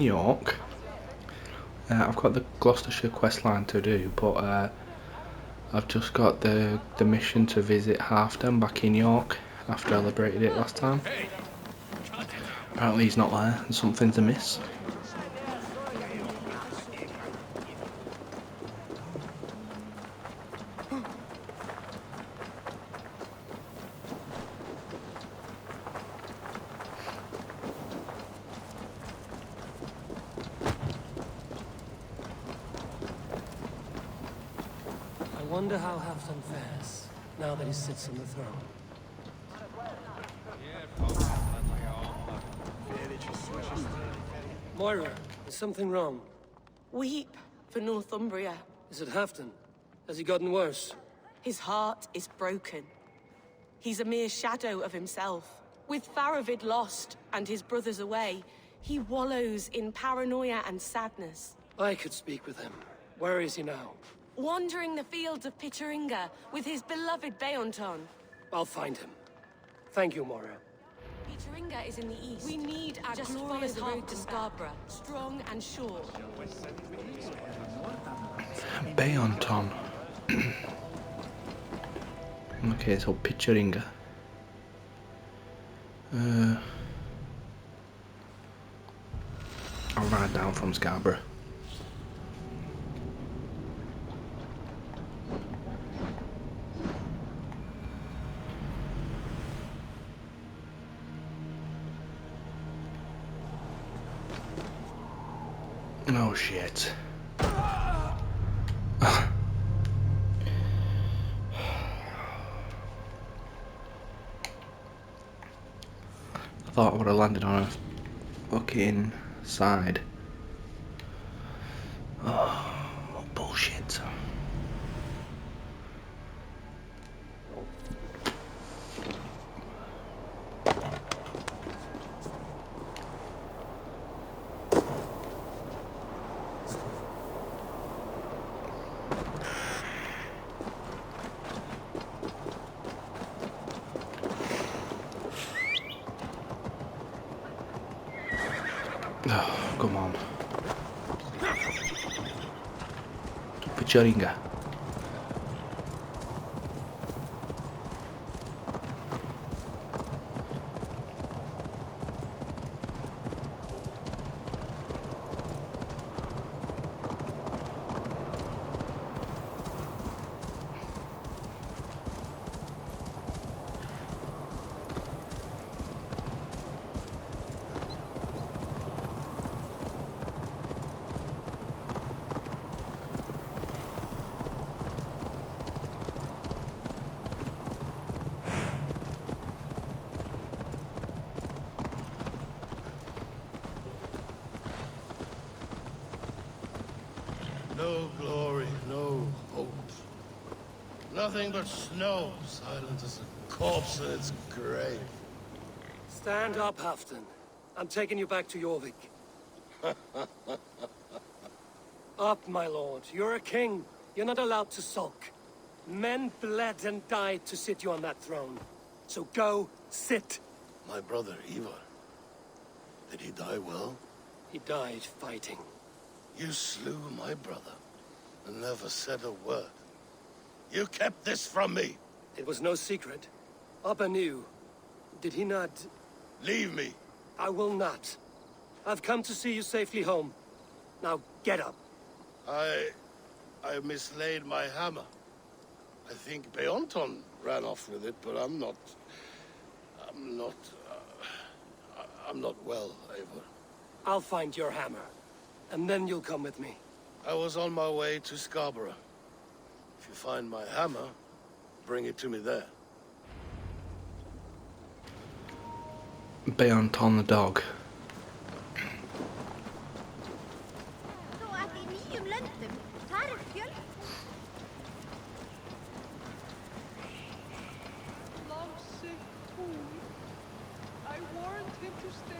York. I've got the Gloucestershire quest line to do, but I've just got the mission to visit Halfdan back in York after I liberated it last time. Apparently he's not there and something's amiss. I wonder how Halfdan fares, now that he sits on the throne. Moira, is something wrong? Weep for Northumbria. Is it Halfdan? Has he gotten worse? His heart is broken. He's a mere shadow of himself. With Faravid lost and his brothers away, he wallows in paranoia and sadness. I could speak with him. Where is he now? Wandering the fields of Pittaringa with his beloved Beonton. I'll find him. Thank you, Moira. Pittaringa is in the east. We need our glorious road to Scarborough, strong and sure. Beonton. Okay, so Pittaringa. I'll ride down from Scarborough. Oh shit. I thought I would have landed on a fucking side. Oh, bullshit. Oh, come on. Picharinga. No glory, no hope. Nothing but snow, silent as a corpse in its grave. Stand up, Halfdan. I'm taking you back to Jorvik. Up, my lord. You're a king. You're not allowed to sulk. Men bled and died to sit you on that throne. So go, sit. My brother, Ivar. Did he die well? He died fighting. You slew my brother and never said a word. You kept this from me. It was no secret. Abba knew. Did he not? Leave me. I will not. I've come to see you safely home. Now get up. I mislaid my hammer. I think Beonton ran off with it, but I'm not well, Eivor. I'll find your hammer. And then you'll come with me. I was on my way to Scarborough. If you find my hammer, bring it to me there. Beonton the dog. I warned him to stay.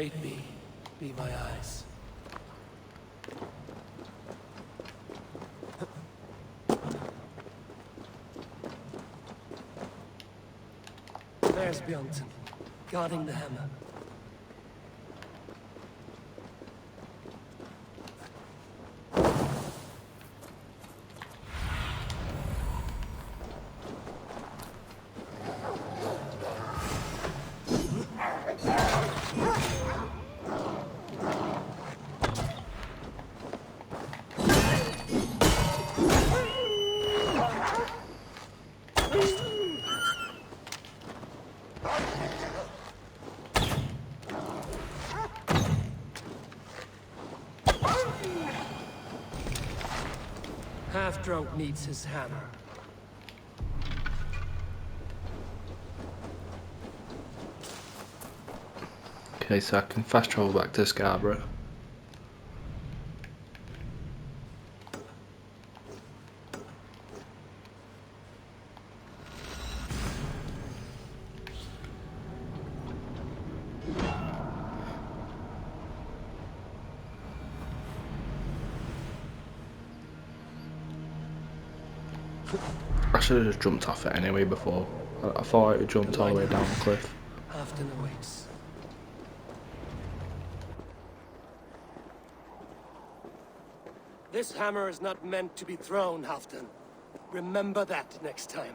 Aid me, be my eyes. There's Bjornson, guarding the hammer. Half-drunk needs his hammer. Okay, so I can fast travel back to Scarborough. I should have just jumped off it anyway before. I thought it jumped all the way down the cliff. Halfton awaits. This hammer is not meant to be thrown, Halfton. Remember that next time.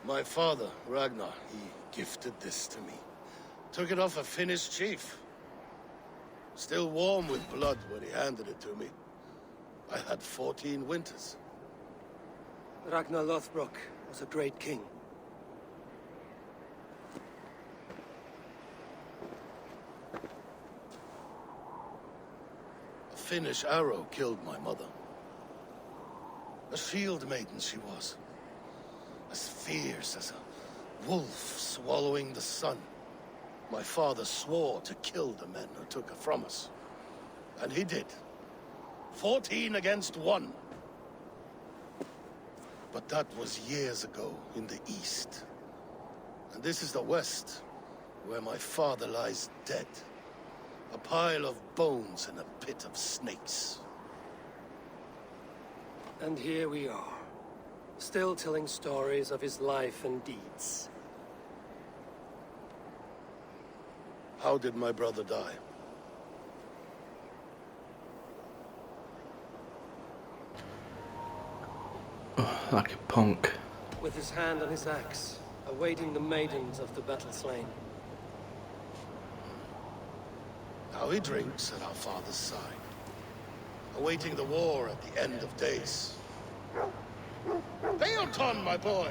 My father, Ragnar, he gifted this to me. Took it off a Finnish chief. Still warm with blood when he handed it to me. I had 14 winters. Ragnar Lothbrok was a great king. A Finnish arrow killed my mother. A shield maiden she was. As fierce as a wolf swallowing the sun. My father swore to kill the men who took her from us. And he did. 14 against 1. But that was years ago in the east. And this is the west, where my father lies dead. A pile of bones in a pit of snakes. And here we are, still telling stories of his life and deeds. How did my brother die? Like a punk. With his hand on his axe, awaiting the maidens of the battle slain. How he drinks at our father's side. Awaiting the war at the end of days. Beoton, my boy!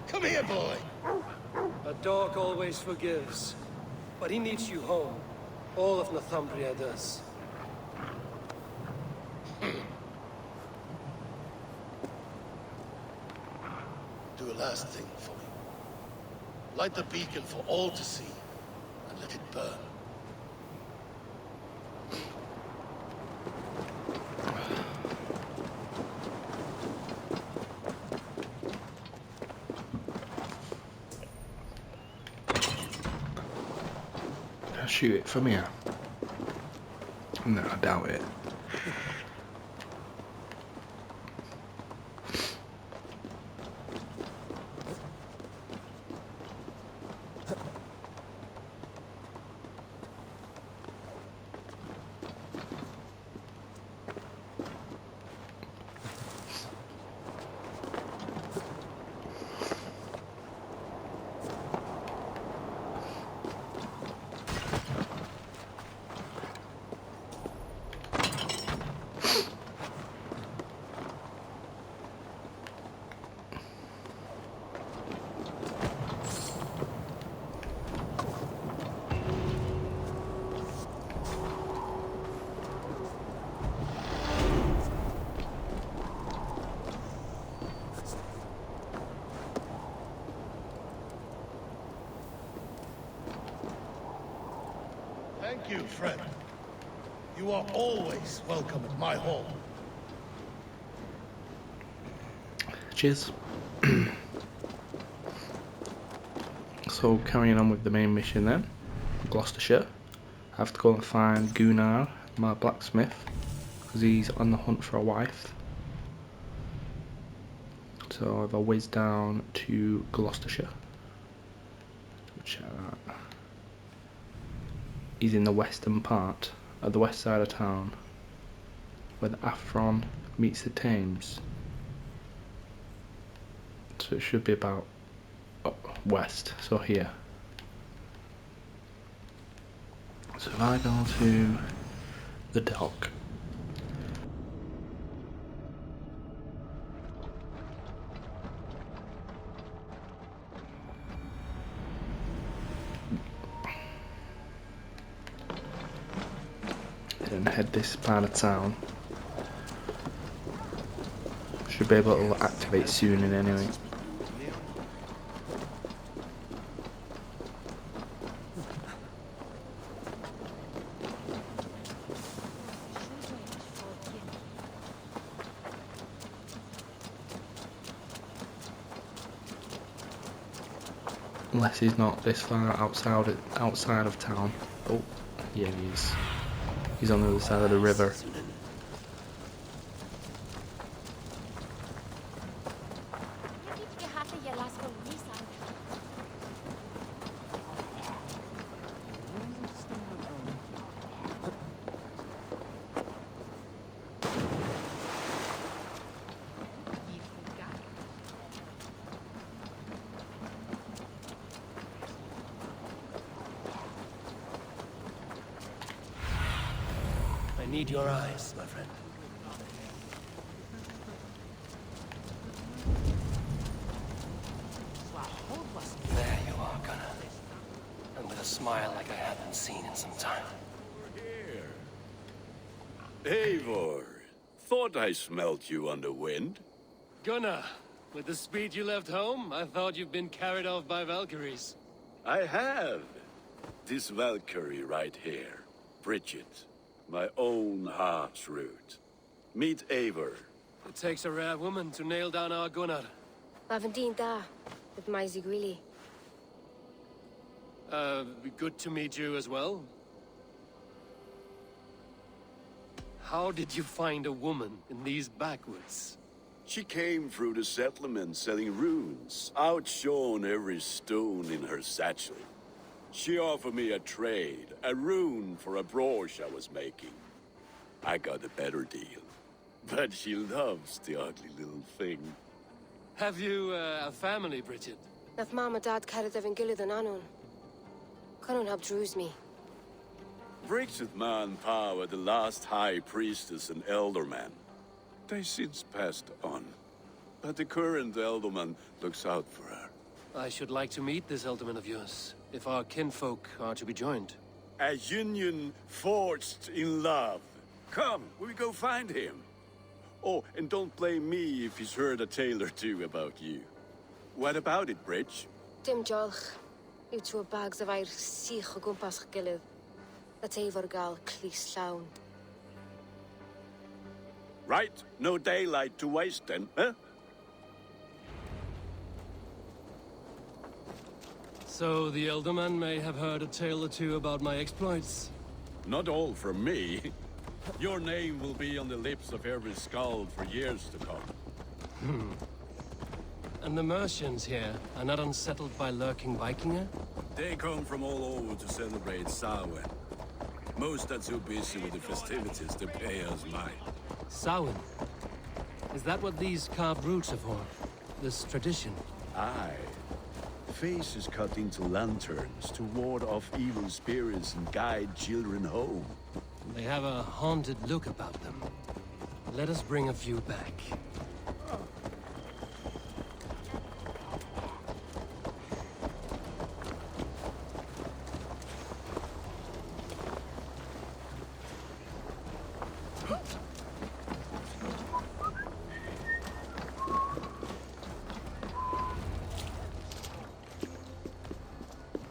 Come here, boy! A dog always forgives, but he needs you home. All of Northumbria does. Do a last thing for me. Light the beacon for all to see, and let it burn. Can I shoot it from here? No, I doubt it. Thank you, friend. You are always welcome at my hall. pastures. So carrying on with the main mission then, Gloucestershire. I have to go and find Gunnar, my blacksmith, because he's on the hunt for a wife. So if I whiz down to Gloucestershire, which he's in the western part, at the west side of town, where the Afron meets the Thames. So it should be about west, so here. So if I go to the dock, and head this part of town, should be able to activate soon in anyway. Unless he's not this far outside of town. Oh, yeah, he is. He's on the other side of the river. I need your eyes, my friend. There you are, Gunnar. And with a smile like I haven't seen in some time. Eivor, thought I smelt you on the wind. Gunnar, with the speed you left home, I thought you'd been carried off by Valkyries. I have. This Valkyrie right here, Bridget, my own heart's root. Meet Eivor. It takes a rare woman to nail down our Gunnar. Lavendine da, with my Zigwili. Good to meet you as well. How did you find a woman in these backwoods? She came through the settlement selling runes, outshone every stone in her satchel. She offered me a trade, a rune for a brooch I was making. I got a better deal. But she loves the ugly little thing. Have you a family, Bridget? Naf mama dad carried of Gilad and Anun. Cannon have drews me. Bridget man power, the last high priestess and elderman. They since passed on. But the current elderman looks out for her. I should like to meet this ealdorman of yours, if our kinfolk are to be joined. A union forged in love. Come, we go find him. Oh, and don't blame me if he's heard a tale or two about you. What about it, Bridge? Dim jolch. You two bags of air sich o gwmpas Gilad. That Eivor gal clis llawn. Right, no daylight to waste then, huh? So the ealdorman may have heard a tale or two about my exploits. Not all from me. Your name will be on the lips of every skald for years to come. And the merchants here are not unsettled by lurking Vikinger? They come from all over to celebrate Samhain. Most are too busy with the festivities to pay us mind. Samhain? Is that what these carved roots are for? This tradition? Aye. Faces cut into lanterns to ward off evil spirits and guide children home. They have a haunted look about them. Let us bring a few back.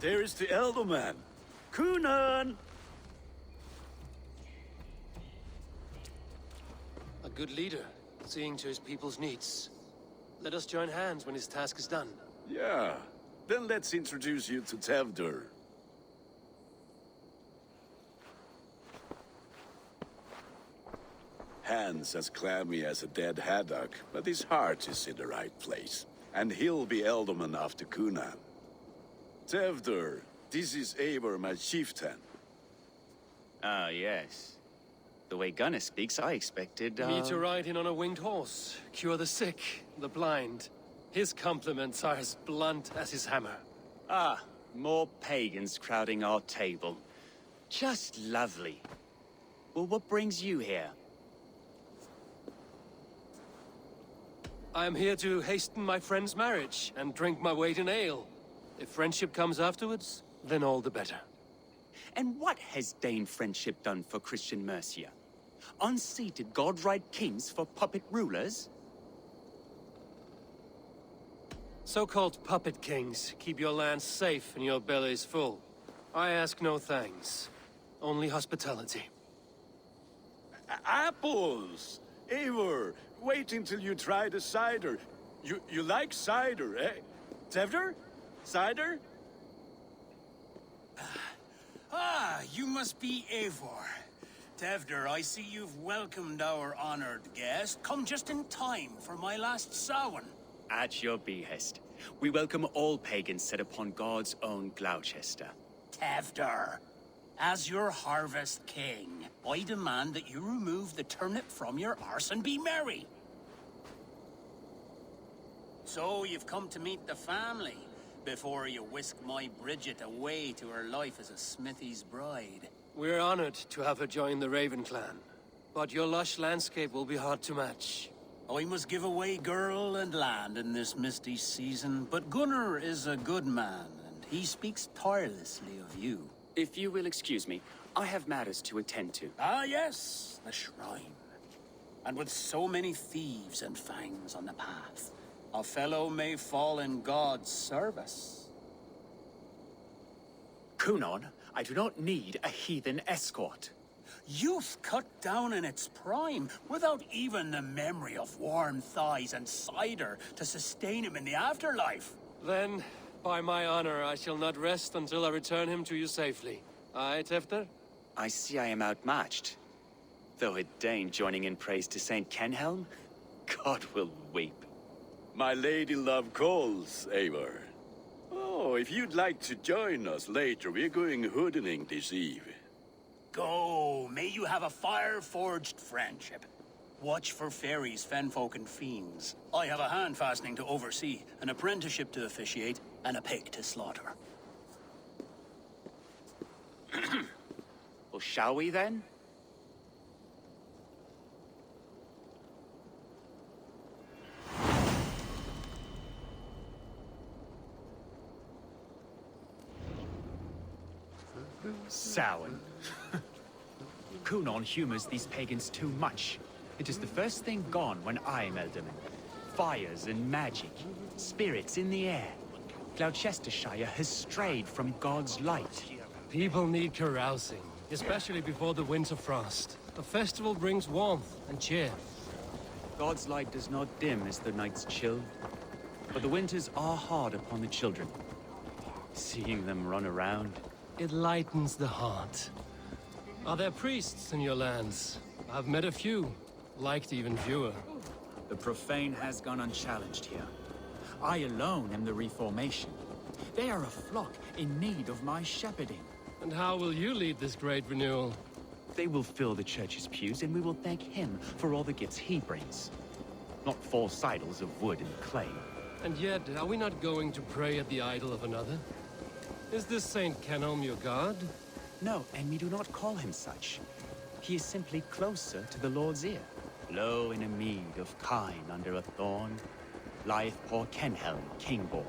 There is the Elderman. Kunan! A good leader, seeing to his people's needs. Let us join hands when his task is done. Yeah. Then let's introduce you to Tevdur. Hands as clammy as a dead haddock, but his heart is in the right place. And he'll be Ealdorman after Cunan. Tevdur, this is Eivor, my chieftain. Ah, yes. The way Gunnar speaks, I expected, Me to ride in on a winged horse, cure the sick, the blind. His compliments are as blunt as his hammer. Ah, more pagans crowding our table. Just lovely. Well, what brings you here? I am here to hasten my friend's marriage and drink my weight in ale. If friendship comes afterwards, then all the better. And what has Dane friendship done for Christian Mercia? Unseated godright kings for puppet rulers? So-called puppet kings keep your lands safe and your bellies full. I ask no thanks, only hospitality. Apples! Eivor, wait until you try the cider. You like cider, eh? Tevdur? Cider? Ah, you must be Eivor. Tevdur, I see you've welcomed our honored guest. Come just in time for my last Samhain. At your behest. We welcome all pagans set upon God's own Gloucester. Tevdur, as your harvest king, I demand that you remove the turnip from your arse and be merry. So you've come to meet the family before you whisk my Bridget away to her life as a smithy's bride. We're honored to have her join the Raven clan, but your lush landscape will be hard to match. I must give away girl and land in this misty season, but Gunnar is a good man, and he speaks tirelessly of you. If you will excuse me, I have matters to attend to. Ah, yes, the shrine. And with so many thieves and fangs on the path, a fellow may fall in God's service. Cunan, I do not need a heathen escort. Youth cut down in its prime, without even the memory of warm thighs and cider to sustain him in the afterlife. Then, by my honor, I shall not rest until I return him to you safely. Aye, Tefter? I see I am outmatched. Though a Dane joining in praise to Saint Kenhelm, God will weep. My lady love calls, Eivor. Oh, if you'd like to join us later, we're going hoodening this eve. Go, may you have a fire-forged friendship. Watch for fairies, fenfolk, and fiends. I have a hand fastening to oversee, an apprenticeship to officiate, and a pig to slaughter. Well, shall we then? Samhain. Cunan humors these pagans too much. It is the first thing gone when I am Ealdorman. Fires and magic, spirits in the air. Gloucestershire has strayed from God's light. People need carousing, especially before the winter frost. A festival brings warmth and cheer. God's light does not dim as the nights chill, but the winters are hard upon the children. Seeing them run around, It lightens the heart. Are there priests in your lands? I've met a few, liked even fewer. the profane has gone unchallenged here. I alone am the Reformation. They are a flock in need of my shepherding. And how will you lead this great renewal? They will fill the church's pews, and we will thank him for all the gifts he brings. Not false idols of wood and clay. And yet, are we not going to pray at the idol of another? Is this Saint Kenhelm your god? No, and we do not call him such. He is simply closer to the Lord's ear. Low in a mead of kine under a thorn, lieth poor Kenhelm, king-born.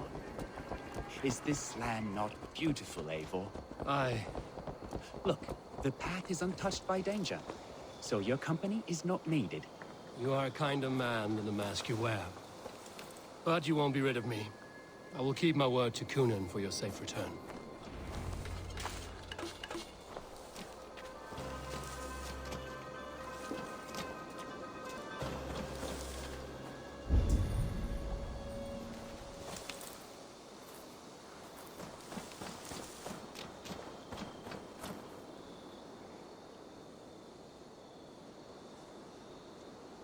Is this land not beautiful, Eivor? Aye. Look, the path is untouched by danger, so your company is not needed. You are a kinder man than the mask you wear. But you won't be rid of me. I will keep my word to Cunan for your safe return.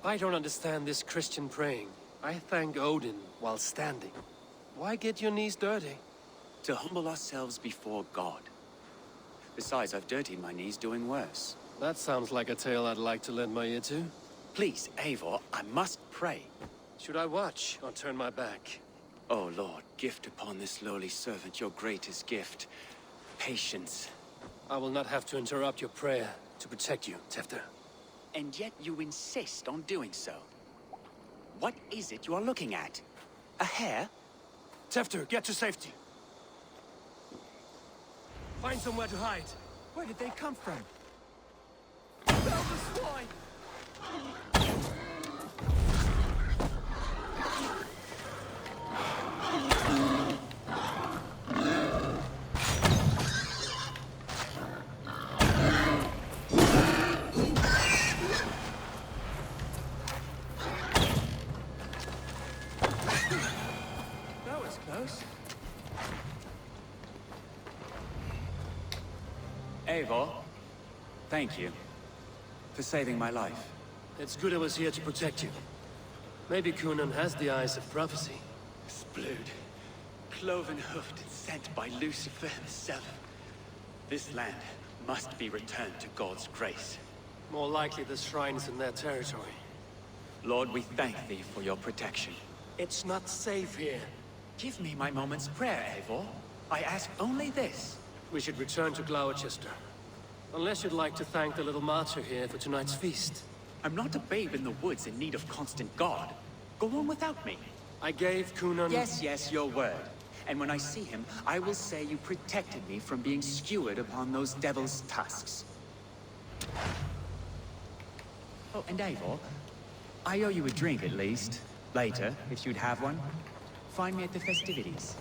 I don't understand this Christian praying. I thank Odin while standing. Why get your knees dirty? To humble ourselves before God. Besides, I've dirtied my knees doing worse. That sounds like a tale I'd like to lend my ear to. Please, Eivor, I must pray. Should I watch or turn my back? Oh Lord, gift upon this lowly servant your greatest gift. Patience. I will not have to interrupt your prayer to protect you, Tefter. And yet you insist on doing so. What is it you are looking at? A hare? Tefter, get to safety. Find somewhere to hide. Where did they come from? Found the swine! That was close. Eivor, thank you for saving my life. It's good I was here to protect you. Maybe Kunan has the eyes of prophecy. Splood, cloven-hoofed and sent by Lucifer himself. This land must be returned to God's grace. More likely the shrine's in their territory. Lord, we thank thee for your protection. It's not safe here. Give me my moment's prayer, Eivor. I ask only this. We should return to Gloucester. Unless you'd like to thank the little martyr here for tonight's feast. I'm not a babe in the woods in need of constant guard. Go on without me. I gave Kunan... Yes, your word. And when I see him, I will say you protected me from being skewered upon those devil's tusks. Oh, and Eivor, I owe you a drink at least. Later, if you'd have one. Find me at the festivities.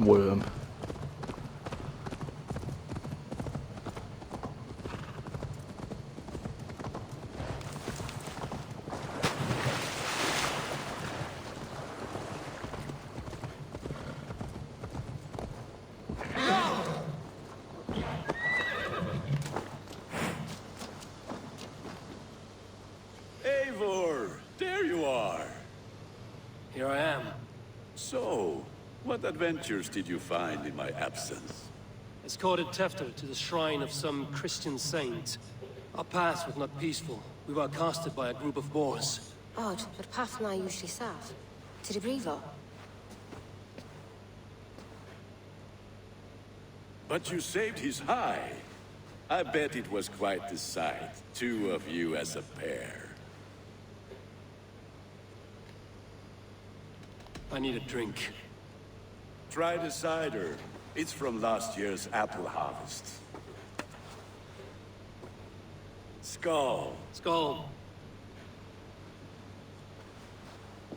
Worm. Eivor, there you are. Here I am. So, what adventures did you find in my absence? Escorted Tefter to the shrine of some Christian saint. Our paths were not peaceful. We were accosted by a group of boars. Odd, but path na usually safe. To the brifo. But you saved his hide. I bet it was quite the sight, two of you as a pair. I need a drink. Try the cider. It's from last year's apple harvest. Skull. Skull.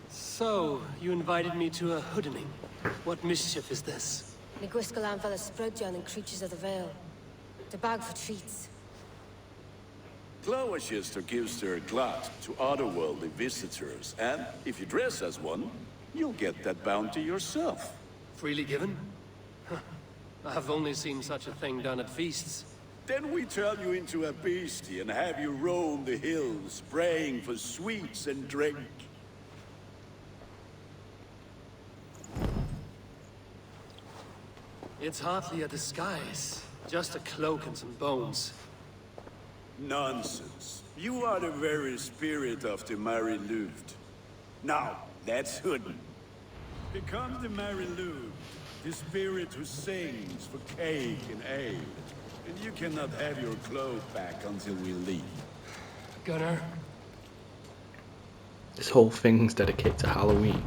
So, you invited me to a hoodening. What mischief is this? Ni gwisgo lan fel y sbrydon and creatures of the Vale. The bag for treats. Gloucester gives their glut to otherworldly visitors, and if you dress as one, you'll get that bounty yourself. Freely given? Huh. I've only seen such a thing done at feasts. Then we turn you into a beastie and have you roam the hills, praying for sweets and drink. It's hardly a disguise. Just a cloak and some bones. Nonsense. You are the very spirit of the Mary Louved. Now, that's Hooden. Become the Mary Louved, the spirit who sings for cake and ale. And you cannot have your cloak back until we leave. Gunnar? This whole thing's dedicated to Halloween.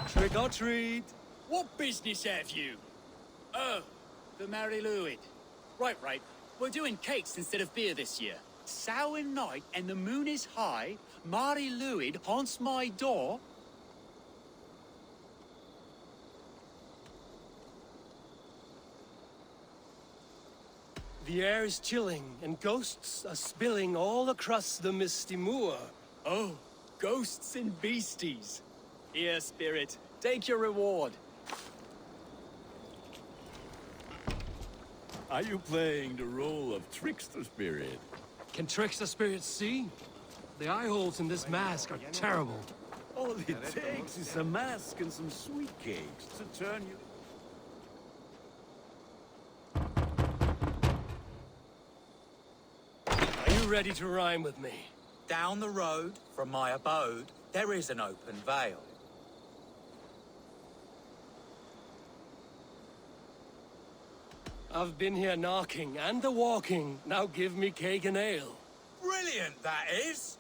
Trick or treat! What business have you? Oh, the Mary Louid. Right. We're doing cakes instead of beer this year. Samhain night and the moon is high. Mary Louid haunts my door. The air is chilling, and ghosts are spilling all across the misty moor. Oh, ghosts and beasties. Here, spirit, take your reward. Are you playing the role of trickster spirit? Can trickster spirits see? The eye holes in this mask are terrible. All it takes is a mask and some sweet cakes to turn you... Are you ready to rhyme with me? Down the road from my abode, there is an open vale. I've been here knocking and the walking. Now give me cake and ale. Brilliant, that is!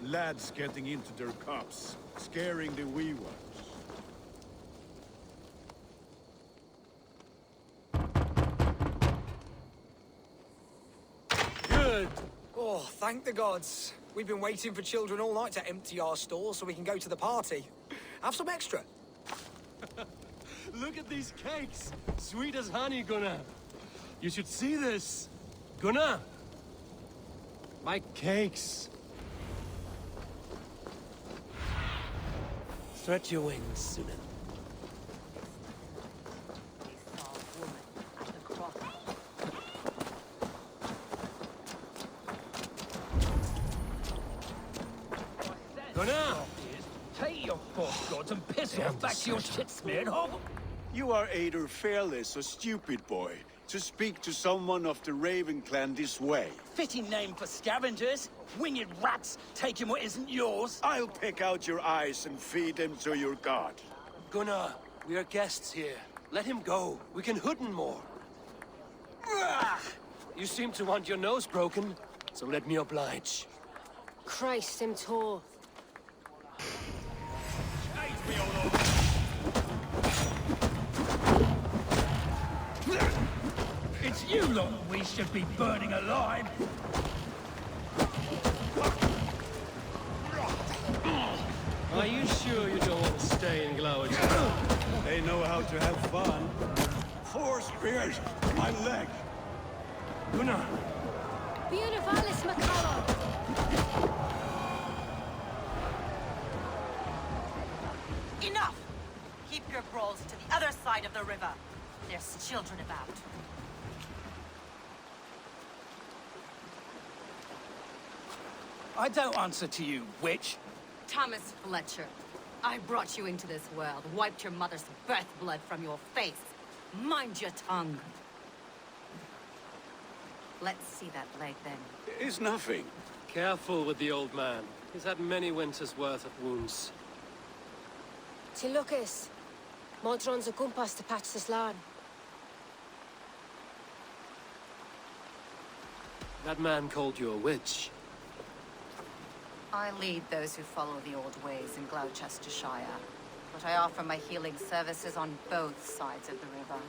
Lads getting into their cups, scaring the wee ones. Good. Oh, thank the gods. We've been waiting for children all night to empty our stores so we can go to the party. Have some extra. Look at these cakes. Sweet as honey, Gunnar. You should see this. Gunnar. My cakes. Stretch your wings, Sunan. Gunnar! Take your force gods and piss off back to your shit-smeared hovel. You are either fearless or stupid, boy, to speak to someone of the Raven clan this way. Fitting name for scavengers. Winged rats taking what isn't yours. I'll pick out your eyes and feed them to your god. Gunnar, we are guests here. Let him go. We can hood him more. You seem to want your nose broken, so let me oblige. Christ, him tall. It's you lot we should be burning alive. Are you sure you don't want to stay in Glowage? They know how to have fun. 4 spears, my leg. Gunnar! Beautivalis Macallum! Enough! Keep your brawls to the other side of the river. There's children about. I don't answer to you, witch. Thomas Fletcher, I brought you into this world, wiped your mother's birth blood from your face. Mind your tongue. Let's see that leg then. It's nothing. Careful with the old man. He's had many winters' worth of wounds. Till Lucas. Modron's a gumpas to patch this land. That man called you a witch. I lead those who follow the old ways in Gloucestershire, but I offer my healing services on both sides of the river.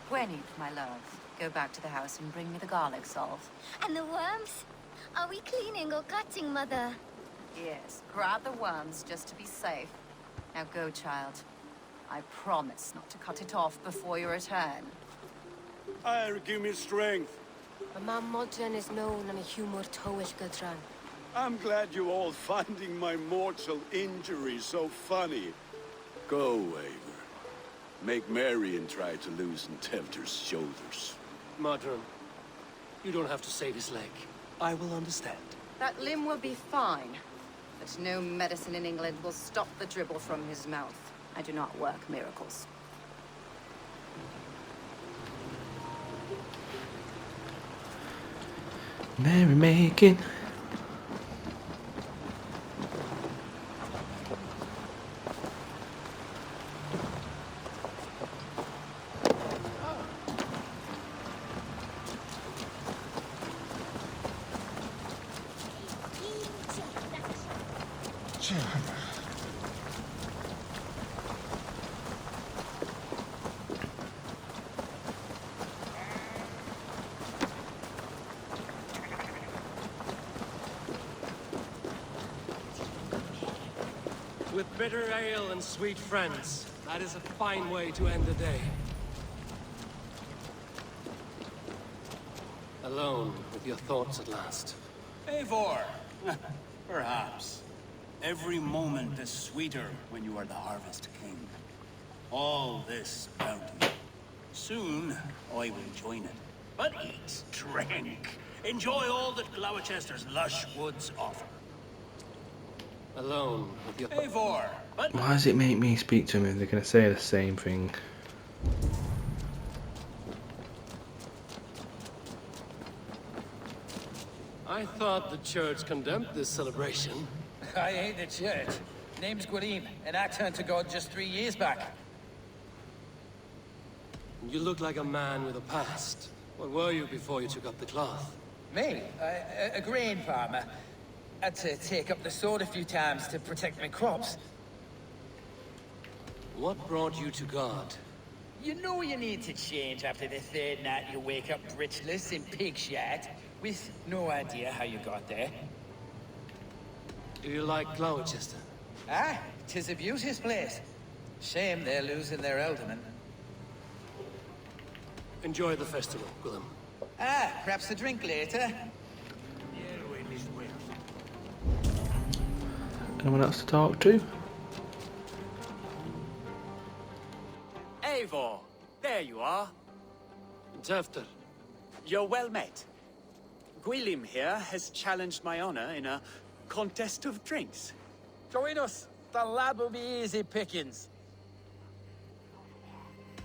Gwenny, my love, go back to the house and bring me the garlic salt. And the worms? Are we cleaning or cutting, Mother? Yes, grab the worms just to be safe. Now go, child. I promise not to cut it off before you return. Give me strength. My man Modron is known and a humor towish Gudran. I'm glad you all finding my mortal injury so funny. Go, Waver. Make merry and try to loosen Tempter's shoulders. Modron, you don't have to save his leg. I will understand. That limb will be fine, but no medicine in England will stop the dribble from his mouth. I do not work miracles. Merrymaking. With bitter ale and sweet friends, that is a fine way to end the day. Alone with your thoughts at last. Eivor. Perhaps. Every moment is sweeter when you are the Harvest King. All this bounty. Soon, I will join it. But eat, drink, enjoy all that Gloucester's lush woods offer. Alone with your... Eivor, but... Why does it make me speak to him if they're going to say the same thing? I thought the church condemned this celebration. I hate the church. Name's Gwarim, and I turned to God just 3 years back. You look like a man with a past. What were you before you took up the cloth? Me? A grain farmer. Had to take up the sword a few times to protect my crops. What brought you to God? You know you need to change after the third night you wake up britchless in pig shat, with no idea how you got there. Do you like Gloucester? Ah, 'tis a beauteous place. Shame they're losing their alderman. Enjoy the festival, Gwillem. Ah, perhaps a drink later. Anyone else to talk to? Eivor, there you are. Tefter. You're well met. Gwilym here has challenged my honor in a contest of drinks. Join us. The lad will be easy pickings.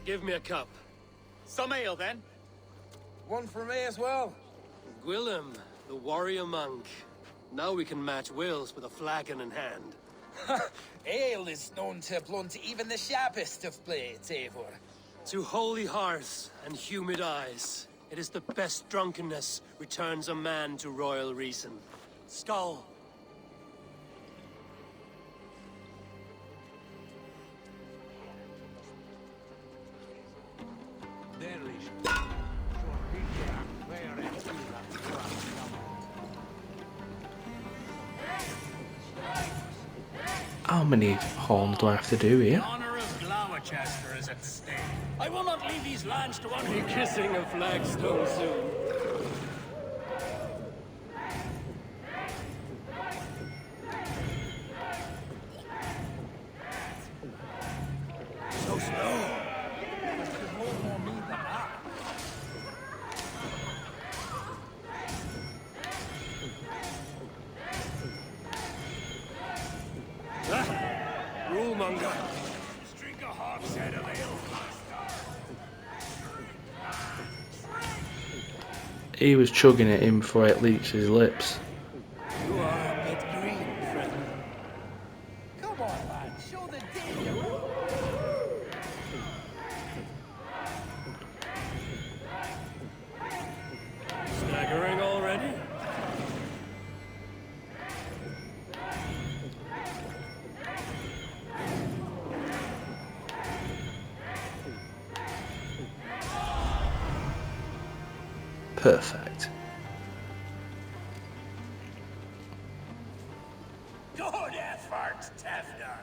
Give me a cup. Some ale, then. One for me as well. Gwillem, the warrior monk. Now we can match wills with a flagon in hand. Ale is known to blunt even the sharpest of blades, Eivor. To holy hearths and humid eyes, it is the best drunkenness returns a man to royal reason. Skull. How many horns do I have to do here? The honor of Gloucester is at stake. I will not leave these lands to Be kissing a flagstone soon. So slow. Rulemonger. Drink a hogshead of ale. He was chugging it in before it leached his lips. You are a bit green, friend. Come on, lad. Show the danger. Staggering already? Perfect. Good effort, Tefter.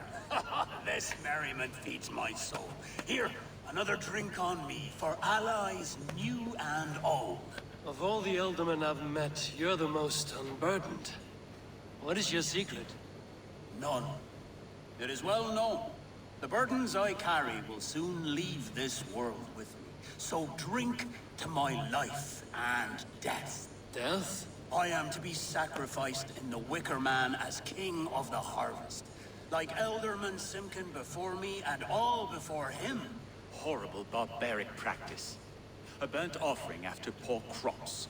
This merriment feeds my soul. Here, another drink on me for allies new and old. Of all the Ealdormen I've met, you're the most unburdened. What is your secret? None. It is well known. The burdens I carry will soon leave this world with me. So drink to my life and death. Death? I am to be sacrificed in the Wicker Man as King of the Harvest. Like Elderman Simkin before me and all before him. Horrible barbaric practice. A burnt offering after poor crops.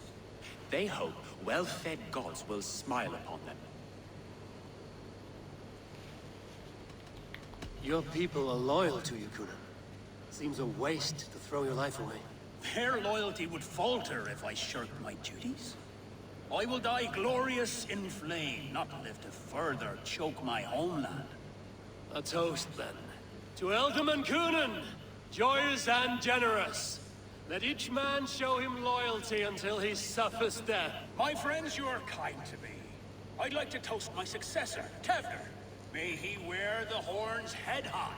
They hope well-fed gods will smile upon them. Your people are loyal to you, Kuna. Seems a waste to throw your life away. Their loyalty would falter if I shirked my duties. I will die glorious in flame, not live to further choke my homeland. A toast, then. To Ealdorman Coonan, joyous and generous. Let each man show him loyalty until he suffers death. My friends, you are kind to me. I'd like to toast my successor, Tevner. May he wear the horns head high.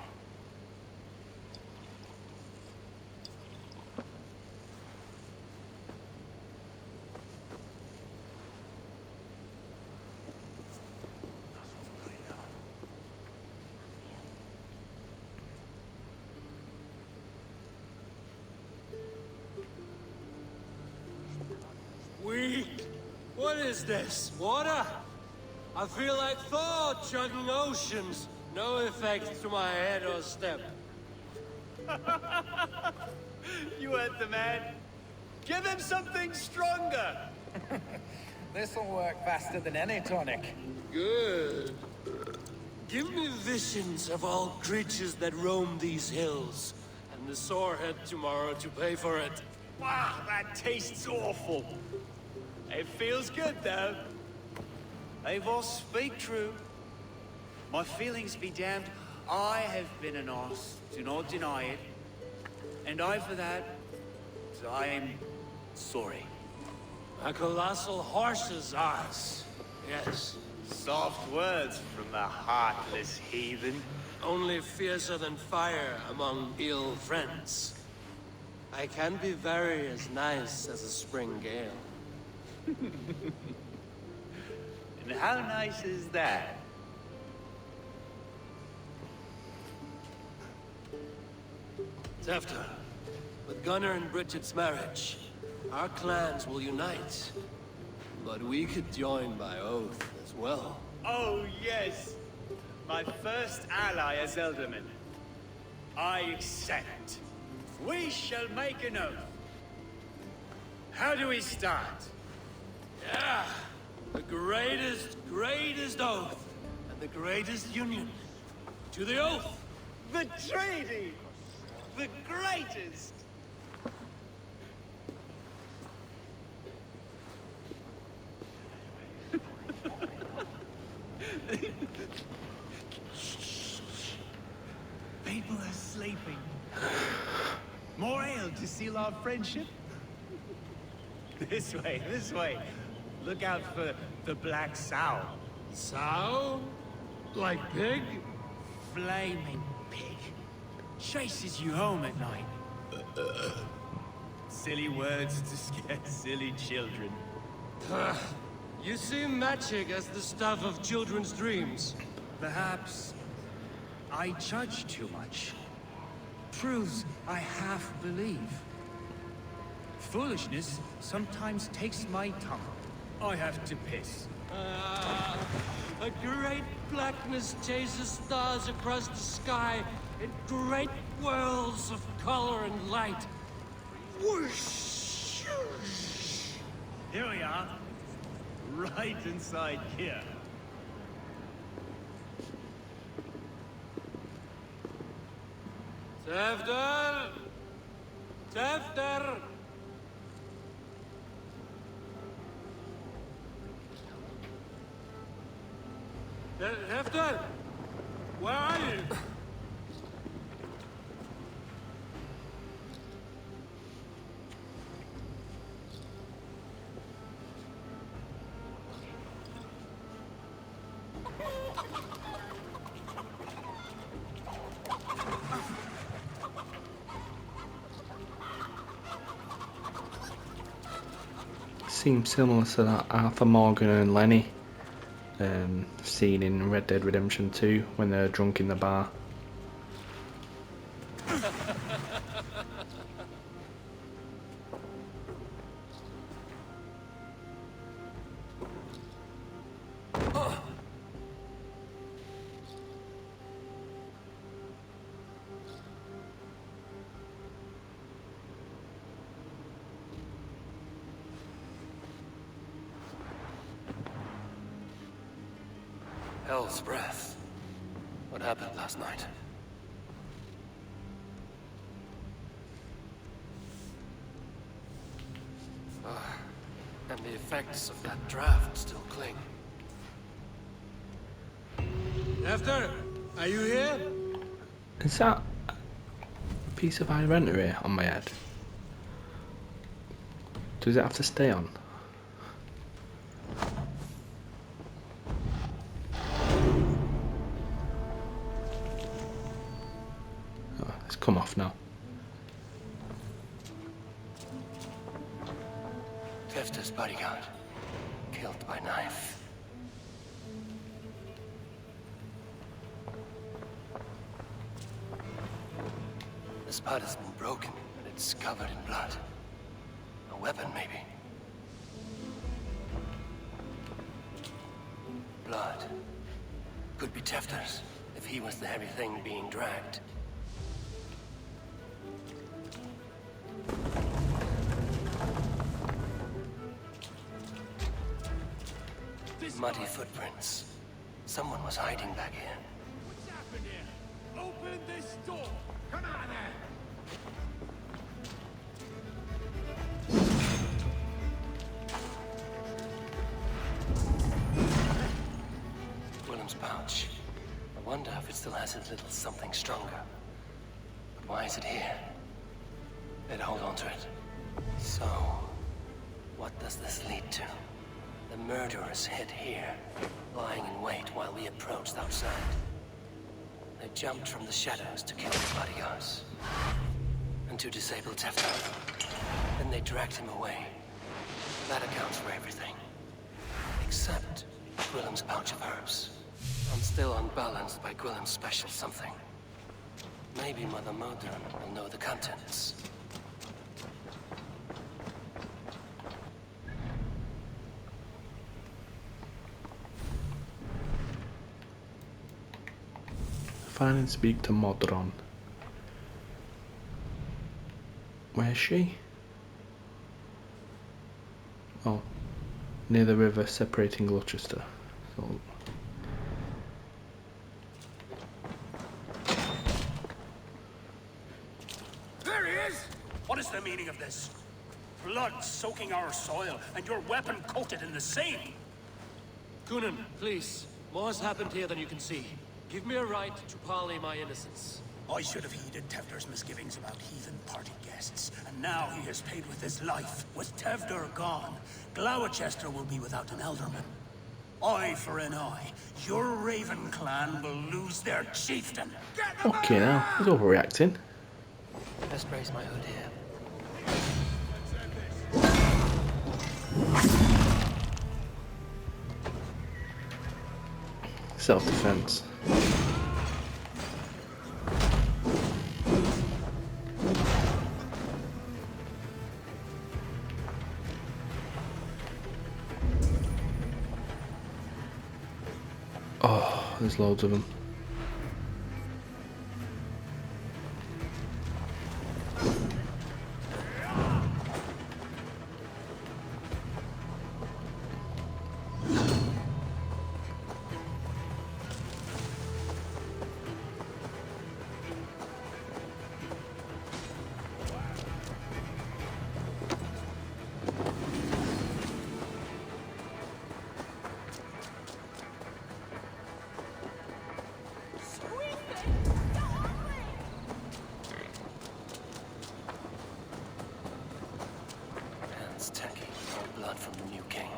What is this? Water? I feel like Thor chugging oceans. No effect to my head or step. You heard the man. Give him something stronger. This'll work faster than any tonic. Good. Give me visions of all creatures that roam these hills, and the sorehead tomorrow to pay for it. Wow, that tastes awful. It feels good, though. Eivor, speak true. My feelings be damned. I have been an ass, do not deny it. And I, for that, I am sorry. A colossal horse's ass. Yes. Soft words from the heartless heathen. Only fiercer than fire among ill friends. I can be very as nice as a spring gale. And how nice is that? Tefta, with Gunnar and Bridget's marriage, our clans will unite. But we could join by oath as well. Oh, yes. My first ally as Elderman. I accept. We shall make an oath. How do we start? Yeah! The greatest oath, and the greatest union. To the oath! The treaty! The greatest! People are sleeping. More ale to seal our friendship? This way, this way. Look out for the black sow. Sow? Like pig? Flaming pig. Chases you home at night. Silly words to scare silly children. You see magic as the stuff of children's dreams. Perhaps I judge too much. Truths I half believe. Foolishness sometimes takes my tongue. I have to piss. A great blackness chases stars across the sky in great whirls of color and light. Whoosh! Here we are. Right inside here. Tefter! Tefter! Tefter! Where are you? Seems similar to that Arthur Morgan and Lenny scene in Red Dead Redemption 2 when they're drunk in the bar. Hell's breath. What happened last night? And the effects of that draft still cling. Tefter, are you here? Is that a piece of iron here on my head? Does it have to stay on? Oh, it's come off now. Tefter's bodyguard, killed by knife. The spot has been broken, and it's covered in blood. A weapon, maybe. blood. Could be Tefter's, if he was the heavy thing being dragged. Muddy footprints. Someone was hiding back here. What's happened here? Open this door! Come on then! Willem's pouch. I wonder if it still has its little something stronger. But why is it here? Better hold on to it. So, what does this lead to? The murderers hid here, lying in wait while we approached outside. They jumped from the shadows to kill the bodyguards. And to disable Tefter. Then they dragged him away. That accounts for everything. Except Gwillem's pouch of herbs. I'm still unbalanced by Gwillem's special something. Maybe Mother Modron will know the contents. Find and speak to Modron. Where's she? Oh, near the river separating Gloucester. So, There he is! What is the meaning of this? Blood soaking our soil, and your weapon coated in the same! Kunan, please. More has happened here than you can see. Give me a right to parley my innocence. I should have heeded Tevder's misgivings about heathen party guests, and now he has paid with his life. With Tevder gone, Gloucester will be without an elderman. Eye for an eye. Your Raven clan will lose their chieftain. okay now, he's overreacting. Best raise my hood here. Self-defense. Oh, there's loads of them. Hands tacky, no blood from the new king.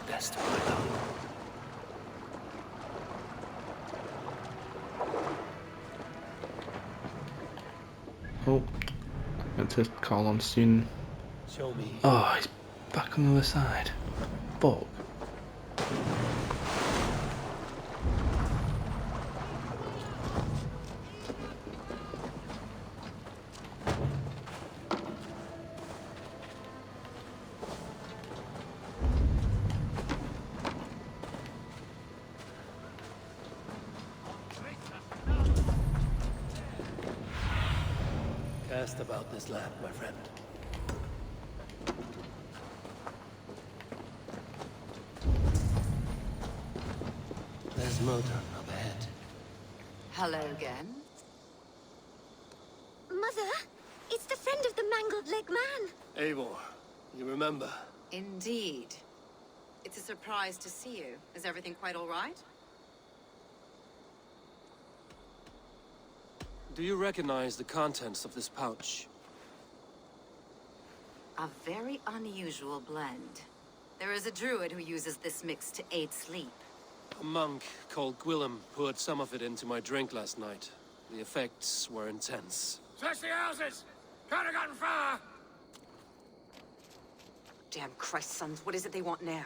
Best to hide up. Oh, meant to call on soon. Show me. Oh, he's back on the other side. Fuck. Cast about this land, my friend. There's Modron up ahead. Hello again. Mother, it's the friend of the mangled leg man. Eivor, you remember? Indeed. It's a surprise to see you. Is everything quite all right? Do you recognize the contents of this pouch? A very unusual blend. There is a druid who uses this mix to aid sleep. A monk called Gwillem poured some of it into my drink last night. The effects were intense. Search the houses! Can't have gotten far! Damn Christ, sons, what is it they want now?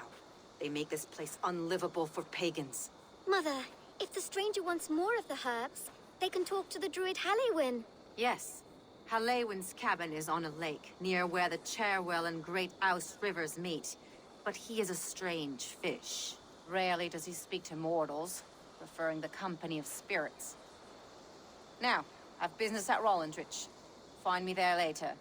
They make this place unlivable for pagans. Mother, if the stranger wants more of the herbs, they can talk to the druid Halewyn. Yes. Halewyn's cabin is on a lake, near where the Cherwell and Great Ouse rivers meet. But he is a strange fish. Rarely does he speak to mortals, preferring the company of spirits. Now, I've business at Rollindrich. Find me there later.